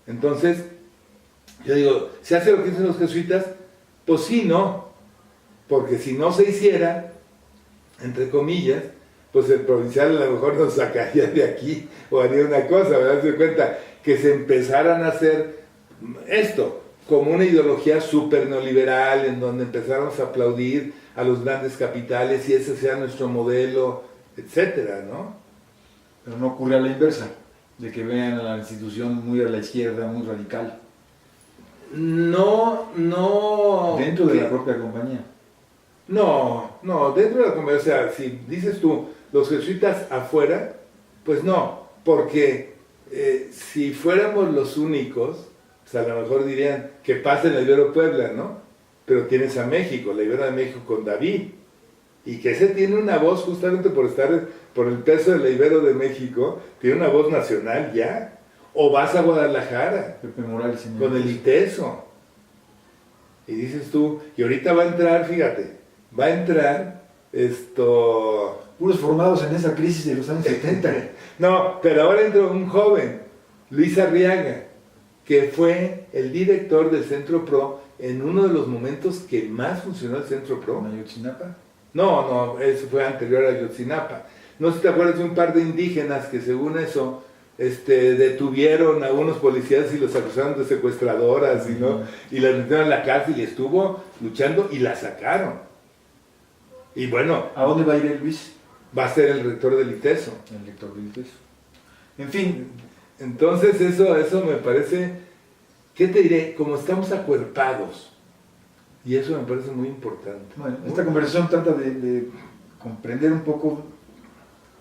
Entonces, yo digo, ¿se hace lo que dicen los jesuitas? Pues sí, no, porque si no se hiciera, entre comillas, pues el provincial a lo mejor nos sacaría de aquí, o haría una cosa, ¿verdad? Se cuenta que se empezaran a hacer esto, como una ideología súper neoliberal, en donde empezáramos a aplaudir a los grandes capitales, y ese sea nuestro modelo, etcétera, ¿no? Pero no ocurre a la inversa, de que vean a la institución muy a la izquierda, muy radical. No Dentro de que- la propia compañía. No, dentro de la compañía, o sea, si dices tú, los jesuitas afuera, pues no, porque si fuéramos los únicos, pues a lo mejor dirían que pase la Ibero Puebla, ¿no? Pero tienes a México, la Ibero de México con David, y que ese tiene una voz justamente por el peso de la Ibero de México, tiene una voz nacional ya. O vas a Guadalajara, Pepe Morales. con el ITESO. Y dices tú, y ahorita va a entrar, fíjate, va a entrar Puros formados en esa crisis de los años 70. No, pero ahora entró un joven, Luis Arriaga, que fue el director del Centro PRO en uno de los momentos que más funcionó el Centro PRO. ¿Con Ayotzinapa? No, eso fue anterior a Ayotzinapa. No sé si te acuerdas de un par de indígenas que según eso detuvieron a unos policías y los acusaron de secuestradoras y las metieron a la cárcel y estuvo luchando y la sacaron. Y bueno, ¿A dónde va a ir el Luis? va a ser el rector del ITESO. El lector del ITESO. En fin, Entonces eso me parece, ¿qué te diré? Como estamos acuerpados. Y eso me parece muy importante. bueno, esta conversación trata de comprender un poco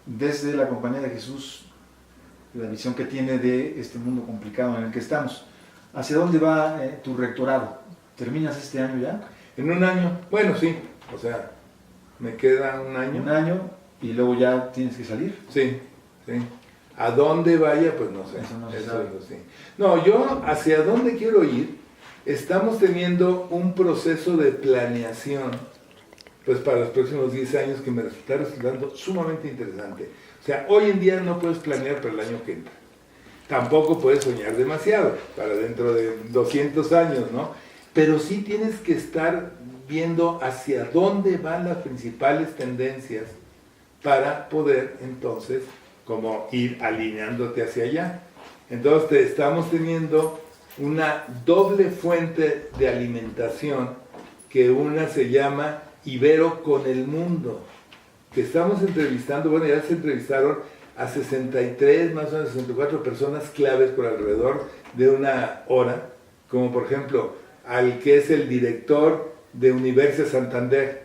desde la Compañía de Jesús la visión que tiene de este mundo complicado en el que estamos. ¿Hacia dónde va tu rectorado? ¿Terminas este año ya? En un año, bueno, sí, o sea, me queda un año. Un año y luego ya tienes que salir. Sí. ¿A dónde vaya? Pues no sé. Eso no se Eso sabe. no sé. No, yo hacia dónde quiero ir, estamos teniendo un proceso de planeación pues para los próximos 10 años que me está resultando sumamente interesante. O sea, hoy en día no puedes planear para el año que entra. Tampoco puedes soñar demasiado para dentro de 200 años, ¿no? Pero sí tienes que estar viendo hacia dónde van las principales tendencias para poder entonces como ir alineándote hacia allá. Entonces estamos teniendo una doble fuente de alimentación, que una se llama Ibero con el Mundo, que estamos entrevistando, bueno, ya se entrevistaron a 63, más o menos 64 personas claves por alrededor de una hora, como por ejemplo al que es el director de Universidad Santander,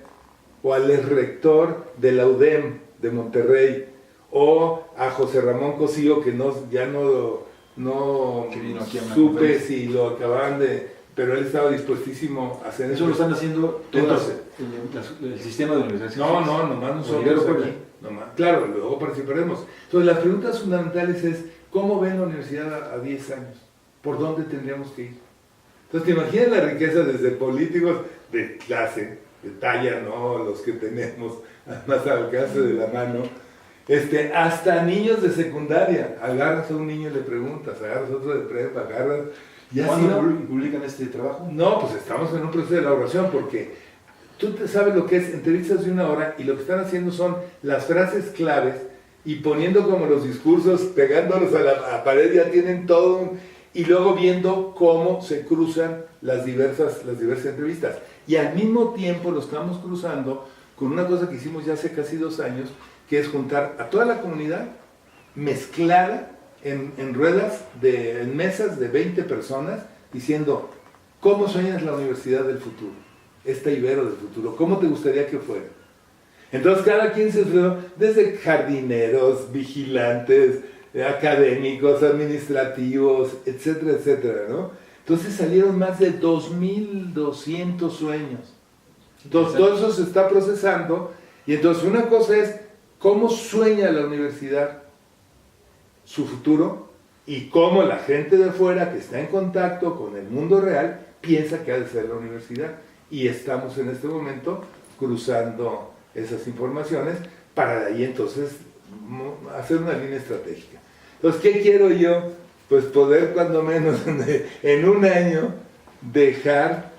o al rector de la UDEM de Monterrey, o a José Ramón Cosío, que ya no Que vino aquí a una supe conferencia. si lo acababan pero él estaba dispuestísimo a hacer Eso lo están haciendo todas, Entonces, el sistema de universidades. nomás Ibero nosotros Puebla. aquí. Nomás. Claro, luego participaremos. Entonces, las preguntas fundamentales es, ¿cómo ven la universidad a 10 años? ¿Por dónde tendríamos que ir? Entonces, te imaginas la riqueza desde políticos de clase, de talla, ¿no? Los que tenemos más al alcance de la mano, hasta niños de secundaria. Agarras a un niño y le preguntas, agarras a otro de prepa, agarras... Y así, ¿Cuándo ¿no? publican este trabajo? No, pues estamos en un proceso de elaboración porque tú te sabes lo que es entrevistas de una hora y lo que están haciendo son las frases claves y poniendo como los discursos, pegándolos a la pared, ya tienen todo y luego viendo cómo se cruzan las diversas entrevistas. Y al mismo tiempo lo estamos cruzando con una cosa que hicimos ya hace casi 2 años, que es juntar a toda la comunidad mezclada en ruedas, en mesas de 20 personas, diciendo, ¿cómo sueñas la universidad del futuro? Esta Ibero del futuro, ¿cómo te gustaría que fuera? Entonces cada quien se fue, desde jardineros, vigilantes, académicos, administrativos, etcétera, etcétera, ¿no? Entonces salieron más de 2.200 sueños. Entonces todo eso se está procesando, y entonces una cosa es, ¿cómo sueña la universidad su futuro? Y cómo la gente de afuera que está en contacto con el mundo real piensa que ha de ser la universidad. Y estamos en este momento cruzando esas informaciones para de ahí entonces hacer una línea estratégica. Entonces, ¿qué quiero yo? Pues poder cuando menos en un año dejar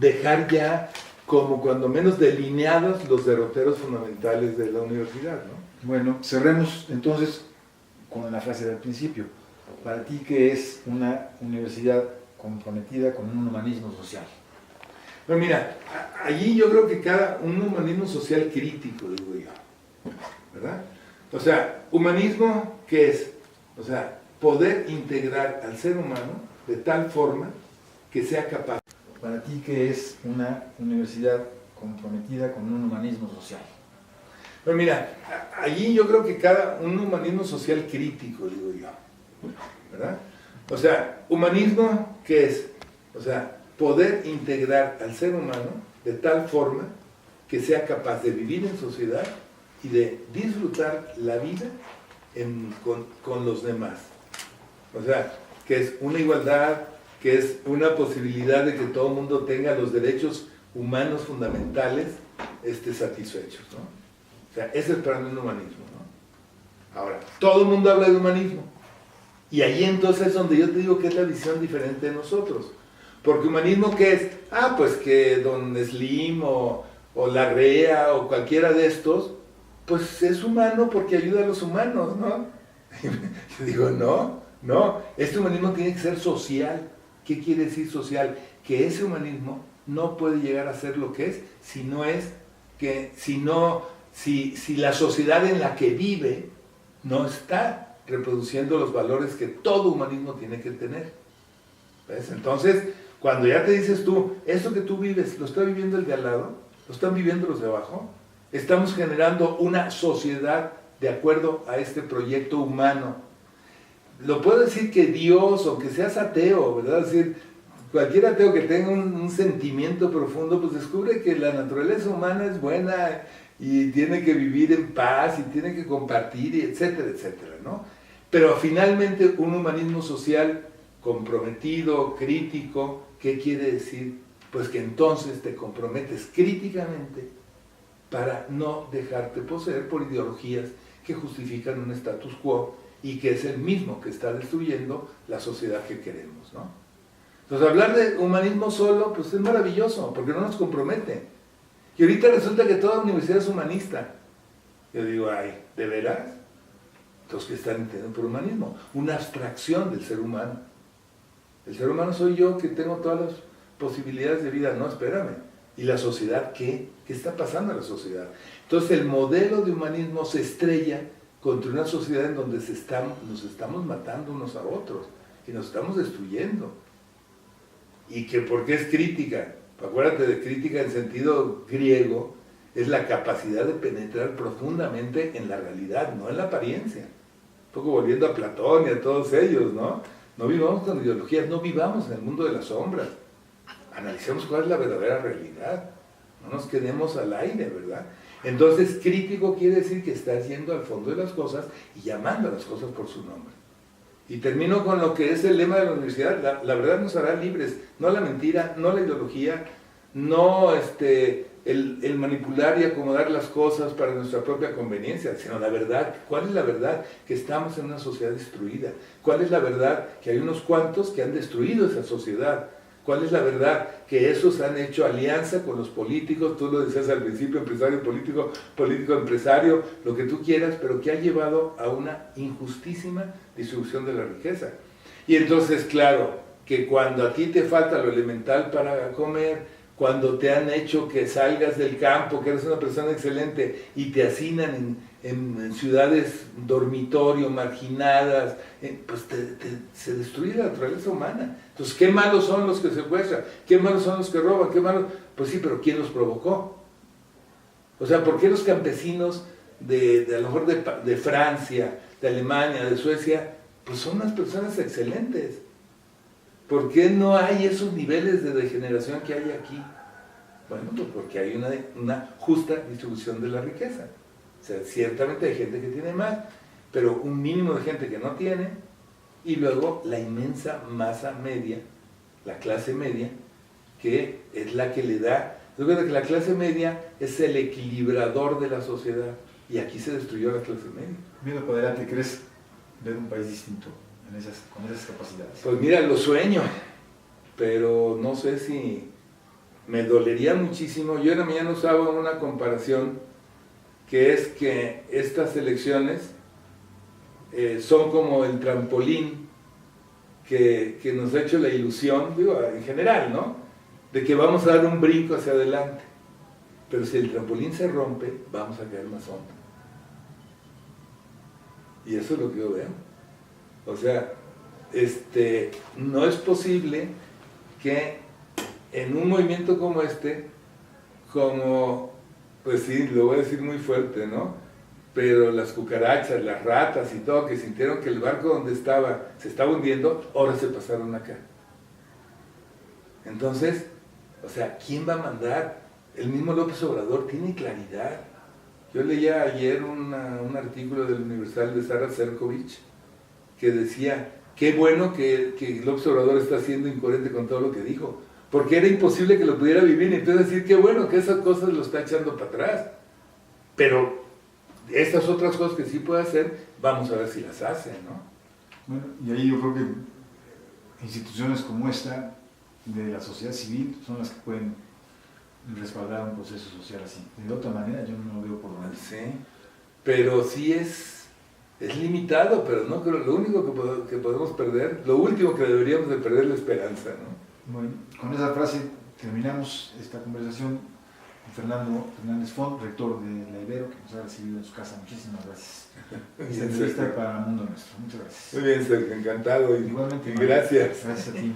dejar ya como cuando menos delineados los derroteros fundamentales de la universidad, ¿no? Bueno, cerremos entonces con la frase del principio. Para ti, ¿qué es una universidad comprometida con un humanismo social? Pero mira, allí yo creo que un humanismo social crítico, digo yo, ¿verdad? O sea, humanismo, ¿qué es? O sea, poder integrar al ser humano de tal forma que sea capaz. Para ti, ¿qué es una universidad comprometida con un humanismo social? Pues mira, allí yo creo que un humanismo social crítico, digo yo, ¿verdad? O sea, humanismo, ¿qué es? O sea, poder integrar al ser humano de tal forma que sea capaz de vivir en sociedad y de disfrutar la vida con los demás. O sea, que es una igualdad, que es una posibilidad de que todo el mundo tenga los derechos humanos fundamentales satisfechos, ¿no? O sea, ese es para mí un humanismo, ¿no? Ahora, todo el mundo habla de humanismo. Y ahí entonces es donde yo te digo que es la visión diferente de nosotros. Porque humanismo, ¿qué es? Pues que Don Slim o Larrea o cualquiera de estos, pues es humano porque ayuda a los humanos, ¿no? Yo digo, no, este humanismo tiene que ser social. ¿Qué quiere decir social? Que ese humanismo no puede llegar a ser lo que es si la sociedad en la que vive no está reproduciendo los valores que todo humanismo tiene que tener. ¿Ves? Entonces, cuando ya te dices tú, esto que tú vives, ¿lo está viviendo el de al lado? ¿Lo están viviendo los de abajo? Estamos generando una sociedad de acuerdo a este proyecto humano. Lo puedo decir que Dios, o que seas ateo, ¿verdad? Es decir, cualquier ateo que tenga un sentimiento profundo, pues descubre que la naturaleza humana es buena y tiene que vivir en paz y tiene que compartir, y etcétera, etcétera, ¿no? Pero finalmente un humanismo social comprometido, crítico, ¿qué quiere decir? Pues que entonces te comprometes críticamente para no dejarte poseer por ideologías que justifican un status quo y que es el mismo que está destruyendo la sociedad que queremos, ¿no? Entonces hablar de humanismo solo, pues es maravilloso, porque no nos compromete. Y ahorita resulta que toda universidad es humanista. Yo digo, ay, ¿de veras? Entonces, ¿qué están entendiendo por humanismo? Una abstracción del ser humano. El ser humano soy yo que tengo todas las posibilidades de vida. No, espérame. ¿Y la sociedad qué? ¿Qué está pasando en la sociedad? Entonces el modelo de humanismo se estrella contra una sociedad en donde nos estamos matando unos a otros y nos estamos destruyendo. ¿Y que por qué es crítica? Acuérdate de crítica en sentido griego, es la capacidad de penetrar profundamente en la realidad, no en la apariencia. Un poco volviendo a Platón y a todos ellos, ¿no? No vivamos con ideologías, no vivamos en el mundo de las sombras. Analicemos cuál es la verdadera realidad. No nos quedemos al aire, ¿verdad? Entonces, crítico quiere decir que estás yendo al fondo de las cosas y llamando a las cosas por su nombre. Y termino con lo que es el lema de la universidad. La verdad nos hará libres, no la mentira, no la ideología, no el manipular y acomodar las cosas para nuestra propia conveniencia, sino la verdad. ¿Cuál es la verdad? Que estamos en una sociedad destruida. ¿Cuál es la verdad? Que hay unos cuantos que han destruido esa sociedad. ¿Cuál es la verdad? Que esos han hecho alianza con los políticos, tú lo decías al principio, empresario político, político empresario, lo que tú quieras, pero que ha llevado a una injustísima distribución de la riqueza. Y entonces, claro, que cuando a ti te falta lo elemental para comer, cuando te han hecho que salgas del campo, que eres una persona excelente, y te hacinan en ciudades dormitorio, marginadas, pues se destruye la naturaleza humana. Entonces, ¿qué malos son los que secuestran? ¿Qué malos son los que roban? ¿Qué malos? Pues sí, pero ¿quién los provocó? O sea, ¿por qué los campesinos a lo mejor de Francia, de Alemania, de Suecia, pues son unas personas excelentes? ¿Por qué no hay esos niveles de degeneración que hay aquí? Bueno, pues porque hay una justa distribución de la riqueza. O sea, ciertamente hay gente que tiene más, pero un mínimo de gente que no tiene, y luego la inmensa masa media, la clase media, que es la que le da. Recuerda que la clase media es el equilibrador de la sociedad, y aquí se destruyó la clase media. Viendo para adelante, ¿crees ver un país distinto con esas capacidades? Pues mira, lo sueño, pero no sé si me dolería muchísimo. Yo en la mañana usaba una comparación que es que estas elecciones son como el trampolín que nos ha hecho la ilusión, digo, en general, ¿no?, de que vamos a dar un brinco hacia adelante. Pero si el trampolín se rompe, vamos a caer más hondo. Y eso es lo que yo veo. O sea, no es posible que en un movimiento como este, como, pues sí, lo voy a decir muy fuerte, ¿no? Pero las cucarachas, las ratas y todo, que sintieron que el barco donde estaba se estaba hundiendo, ahora se pasaron acá. Entonces, o sea, ¿quién va a mandar? El mismo López Obrador tiene claridad. Yo leía ayer un artículo del Universal de Sara Cercovich que decía, qué bueno que López Obrador está siendo incoherente con todo lo que dijo, porque era imposible que lo pudiera vivir, y entonces decir, qué bueno que esas cosas lo está echando para atrás. Pero estas otras cosas que sí puede hacer, vamos a ver si las hace, ¿no? Bueno, y ahí yo creo que instituciones como esta, de la sociedad civil, son las que pueden respaldar un proceso social así. De otra manera yo no lo veo por dónde. Sí, pero sí es limitado, pero no creo, lo único que podemos perder, lo último que deberíamos de perder es la esperanza, ¿no? Bueno, con esa frase terminamos esta conversación con Fernando Fernández Font, rector de la Ibero, que nos ha recibido en su casa. Muchísimas gracias. Esta entrevista para Mundo Nuestro. Muchas gracias. Muy bien, Sergio, encantado. Igualmente. Y gracias. Gracias a ti.